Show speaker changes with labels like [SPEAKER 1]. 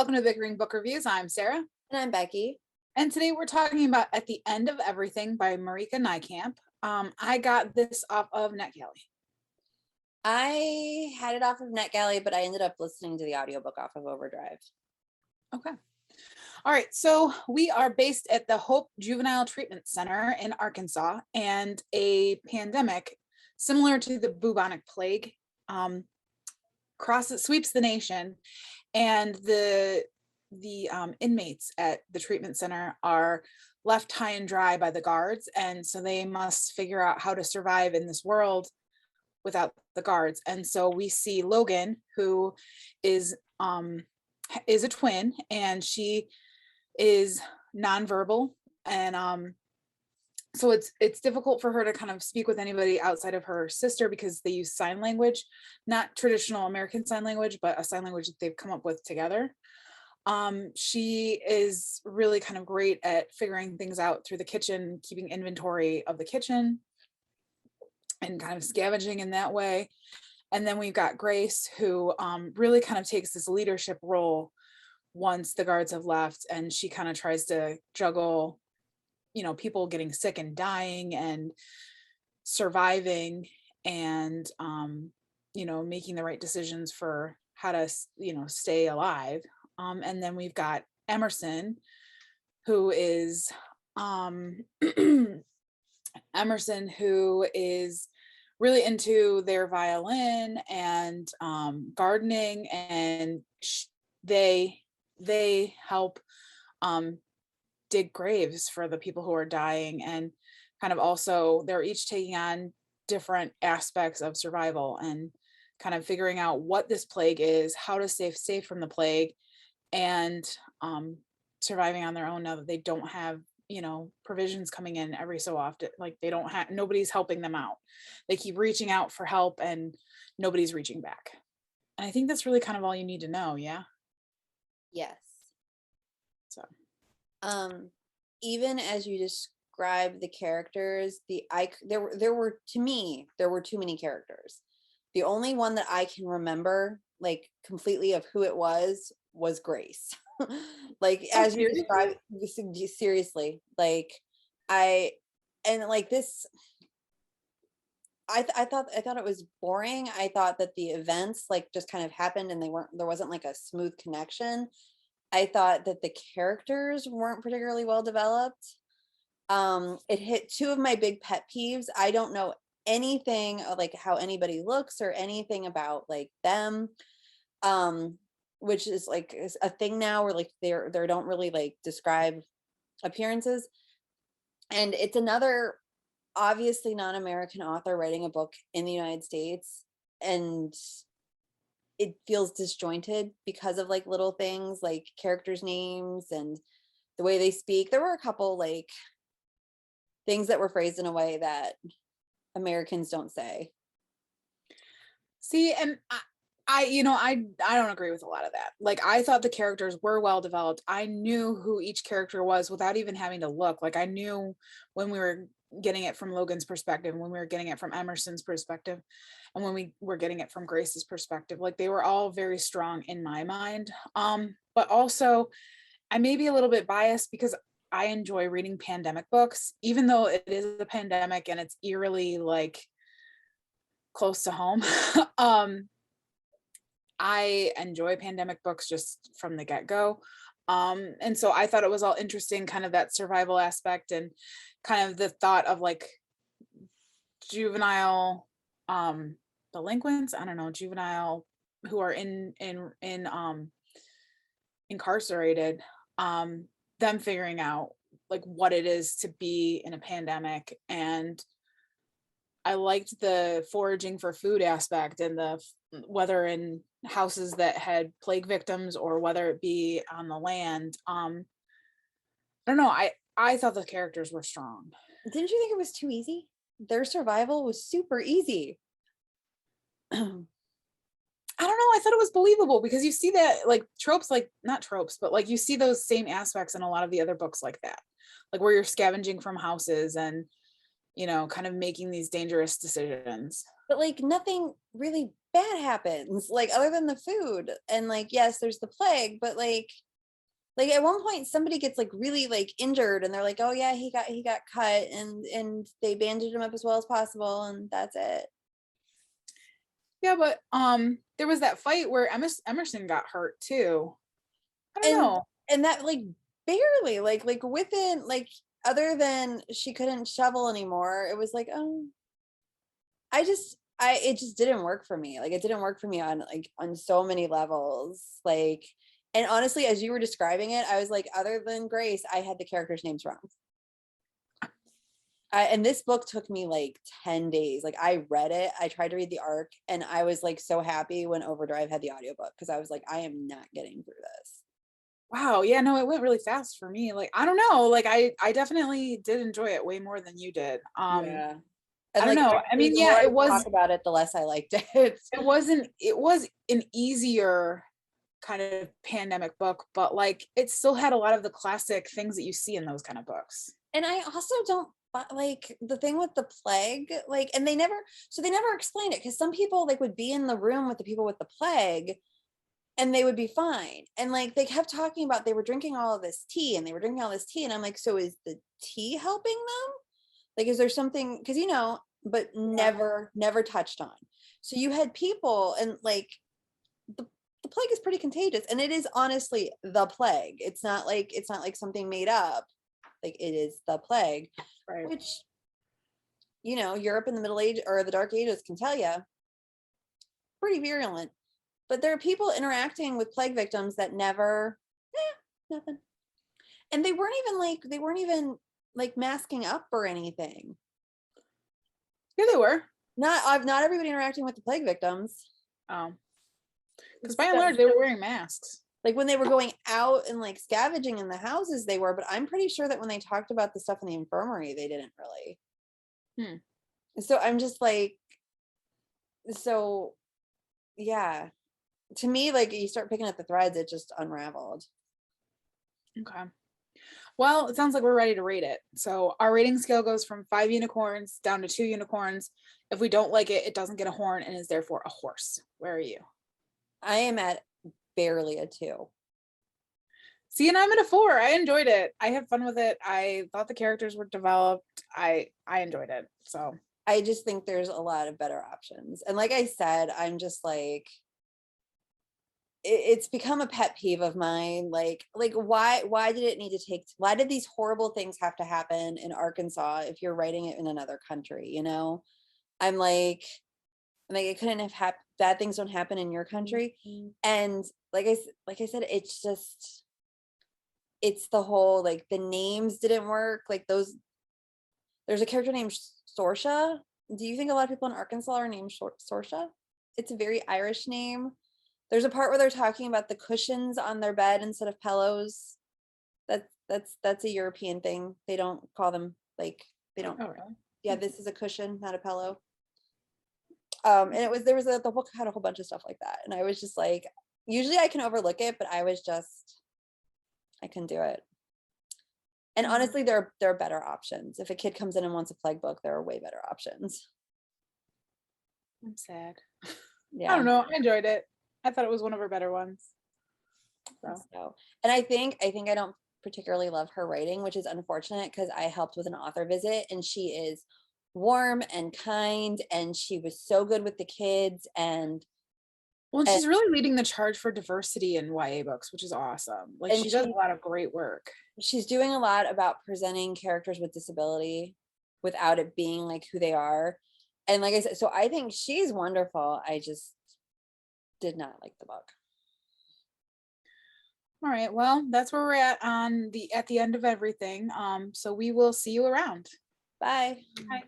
[SPEAKER 1] welcome to Bickering Book Reviews. I'm Sarah.
[SPEAKER 2] And I'm Becky.
[SPEAKER 1] And today we're talking about At the End of Everything by Marieke Nijkamp. I got this off of NetGalley.
[SPEAKER 2] I had it off of NetGalley, but I ended up listening to the audiobook off of Overdrive.
[SPEAKER 1] Okay. All right. So we are based at the Hope Juvenile Treatment Center in Arkansas, and a pandemic similar to the bubonic plague sweeps the nation, and the inmates at the treatment center are left high and dry by the guards, and so they must figure out how to survive in this world without the guards. And so we see Logan, who is a twin, and she is nonverbal, and so it's difficult for her to kind of speak with anybody outside of her sister because they use sign language, not traditional American sign language, but a sign language that they've come up with together. She is really kind of great at figuring things out through the kitchen, keeping inventory of the kitchen and kind of scavenging in that way. And then we've got Grace, who really kind of takes this leadership role once the guards have left, and she kind of tries to juggle, people getting sick and dying and surviving, and making the right decisions for how to stay alive. And then we've got Emerson, who is Emerson, who is really into their violin and gardening, and they help dig graves for the people who are dying, and kind of also they're each taking on different aspects of survival and kind of figuring out what this plague is, how to stay safe from the plague, and surviving on their own now that they don't have provisions coming in every so often. Like nobody's helping them out. They keep reaching out for help and nobody's reaching back. And I think that's really kind of all you need to know. Yeah.
[SPEAKER 2] Yes.
[SPEAKER 1] So
[SPEAKER 2] even as you describe the characters, there were too many characters. The only one that I can remember like completely of who it was Grace. Like as you describe, seriously, like I thought it was boring. I thought that the events like just kind of happened and there wasn't like a smooth connection. I thought that the characters weren't particularly well developed. It hit two of my big pet peeves. I don't know anything like how anybody looks or anything about like them. Which is like is a thing now where like they don't really like describe appearances. And it's another obviously non-American author writing a book in the United States, and it feels disjointed because of like little things like characters' names and the way they speak. There were a couple like things that were phrased in a way that Americans don't say.
[SPEAKER 1] See, and I don't agree with a lot of that. Like, I thought the characters were well developed. I knew who each character was without even having to look. Like, I knew when we were getting it from Logan's perspective, when we were getting it from Emerson's perspective, and when we were getting it from Grace's perspective. Like, they were all very strong in my mind. But also I may be a little bit biased because I enjoy reading pandemic books, even though it is a pandemic and it's eerily like close to home. I enjoy pandemic books just from the get-go. And so I thought it was all interesting, kind of that survival aspect and kind of the thought of like juvenile delinquents, I don't know, juvenile who are in incarcerated, them figuring out like what it is to be in a pandemic. And I liked the foraging for food aspect, and the whether in houses that had plague victims or whether it be on the land. I don't know. I thought the characters were strong.
[SPEAKER 2] Didn't you think it was too easy? Their survival was super easy.
[SPEAKER 1] I don't know. I thought it was believable because you see that like tropes, like not tropes, but like you see those same aspects in a lot of the other books like that, like where you're scavenging from houses and, kind of making these dangerous decisions.
[SPEAKER 2] but like nothing really bad happens, like other than the food. And like, yes, there's the plague, but like at one point somebody gets like really like injured and they're like, oh yeah, he got cut, and they bandaged him up as well as possible, and that's it.
[SPEAKER 1] Yeah, but there was that fight where Emerson got hurt too. I don't
[SPEAKER 2] and
[SPEAKER 1] know.
[SPEAKER 2] and that like barely like within like, other than she couldn't shovel anymore, it was like, oh, I it just didn't work for me. Like it didn't work for me on like on so many levels. Like, and honestly, as you were describing it, I was like, other than Grace, I had the characters' names wrong. And this book took me like 10 days. Like I read it, I tried to read the arc, and I was like so happy when Overdrive had the audiobook, because I was like, I am not getting through this.
[SPEAKER 1] Wow, yeah, no, it went really fast for me. Like, I don't know, like I definitely did enjoy it way more than you did.
[SPEAKER 2] Yeah.
[SPEAKER 1] I
[SPEAKER 2] And
[SPEAKER 1] don't
[SPEAKER 2] like
[SPEAKER 1] know. I
[SPEAKER 2] actually,
[SPEAKER 1] mean,
[SPEAKER 2] the more
[SPEAKER 1] yeah,
[SPEAKER 2] I talk about it, the less I liked it.
[SPEAKER 1] it was an easier kind of pandemic book, but like it still had a lot of the classic things that you see in those kind of books.
[SPEAKER 2] And I also don't like the thing with the plague, like, and they never explained it, because some people like would be in the room with the people with the plague and they would be fine. And like they kept talking about they were drinking all of this tea and they were drinking all this tea. And I'm like, so is the tea helping them? Like, is there something, because but
[SPEAKER 1] Yeah.
[SPEAKER 2] never touched on. So you had people, and like the the plague is pretty contagious, and it is honestly the plague. It's not like something made up. Like it is the plague,
[SPEAKER 1] Right.
[SPEAKER 2] which Europe in the Middle Age or the Dark Ages can tell you, pretty virulent. But there are people interacting with plague victims that never, nothing, and they weren't even like masking up or anything.
[SPEAKER 1] Yeah, they were.
[SPEAKER 2] Not everybody interacting with the plague victims.
[SPEAKER 1] Because by and
[SPEAKER 2] So,
[SPEAKER 1] large they were wearing masks.
[SPEAKER 2] like when they were going out and like scavenging in the houses, they were. But I'm pretty sure that when they talked about the stuff in the infirmary, they didn't really.
[SPEAKER 1] Hmm.
[SPEAKER 2] So I'm just like, so yeah. To me, like you start picking at the threads, it just unraveled.
[SPEAKER 1] Okay. Well, it sounds like we're ready to rate it. So our rating scale goes from 5 unicorns down to 2 unicorns. If we don't like it, it doesn't get a horn and is therefore a horse. Where are you?
[SPEAKER 2] I am at barely a 2.
[SPEAKER 1] See, and I'm at a 4. I enjoyed it. I had fun with it. I thought the characters were developed. I enjoyed it. So
[SPEAKER 2] I just think there's a lot of better options. And like I said, I'm just like, it's become a pet peeve of mine. Like why did it need to take, why did these horrible things have to happen in Arkansas if you're writing it in another country, I'm like it couldn't have happened. Bad things don't happen in your country. And like I said, it's the whole, like the names didn't work. Like there's a character named Sorsha. Do you think a lot of people in Arkansas are named Sorsha? It's a very Irish name. There's a part where they're talking about the cushions on their bed instead of pillows. That's a European thing. They don't call them, like, they don't.
[SPEAKER 1] oh really?
[SPEAKER 2] Yeah, this is a cushion, not a pillow. And the book had a whole bunch of stuff like that, and I was just like, usually I can overlook it, but I couldn't do it. And honestly, there are better options. If a kid comes in and wants a plague book, there are way better options.
[SPEAKER 1] I'm sad. I
[SPEAKER 2] Yeah.
[SPEAKER 1] don't know. I enjoyed it. I thought it was one of her better ones.
[SPEAKER 2] So, and I think I don't particularly love her writing, which is unfortunate, because I helped with an author visit and she is warm and kind, and she was so good with the kids,
[SPEAKER 1] Well, and
[SPEAKER 2] and
[SPEAKER 1] she's really leading the charge for diversity in YA books, which is awesome. Like
[SPEAKER 2] and
[SPEAKER 1] she does a lot of great work.
[SPEAKER 2] she's doing a lot about presenting characters with disability without it being like who they are. And like I said, so I think she's wonderful. I just did not like the book.
[SPEAKER 1] All right. Well, that's where we're at the end of everything. So we will see you around.
[SPEAKER 2] Bye.
[SPEAKER 1] Bye.